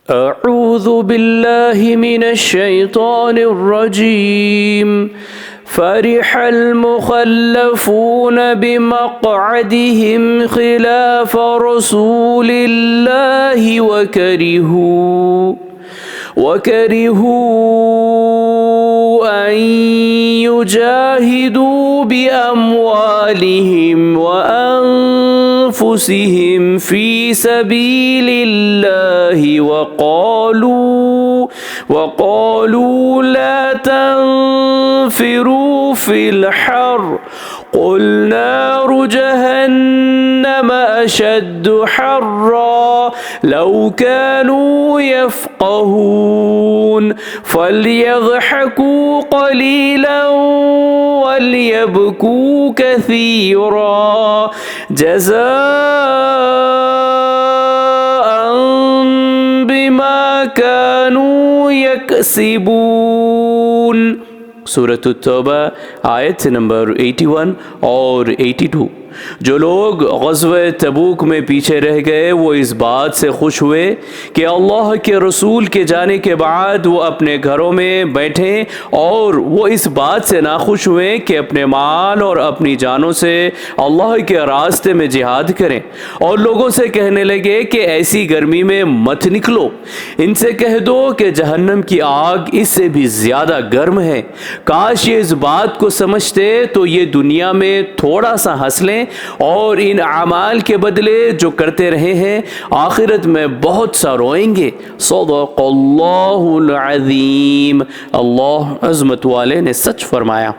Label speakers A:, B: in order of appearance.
A: अऊज़ु बिल्लाहि मिनश्शैतानिर्रजीम फ़रिहल मुख़ल्लफ़ून बिमक़अदिहिम ख़िलाफ़ रसूलिल्लाहि वकरिहू अन युजाहिदू बिअमवालिहिम व अनफुसिहिम फ़ी सबीलिल्लाहि वक़ालू ला तन्फ़िरू फ़िल हर्र क़ुल नारु जहन्नम अशद्दु हर्रा लौ कानू यफ़क़हून फ़ल्यज़हकू क़लीलन वल्यबकू कसीरा जज़ाअन बिमा कानू यकसिबून। सूरत तौबा आयत नंबर 81 और 82। जो लोग ग़ज़वे तबूक में पीछे रह गए वो इस बात से खुश हुए कि अल्लाह के रसूल के जाने के बाद वो अपने घरों में बैठें, और वो इस बात से नाखुश हुए कि अपने माल और अपनी जानों से अल्लाह के रास्ते में जिहाद करें, और लोगों से कहने लगे कि ऐसी गर्मी में मत निकलो। इनसे कह दो कि जहन्नम की आग इससे भी ज़्यादा गर्म है। काश ये इस बात को समझते तो ये दुनिया में थोड़ा सा हंस लें और इन अमाल के बदले जो करते रहे हैं आखिरत में बहुत सा रोएंगे। सदक़ल्लाहुल अज़ीम। अल्लाह अज़मत वाले ने सच फरमाया।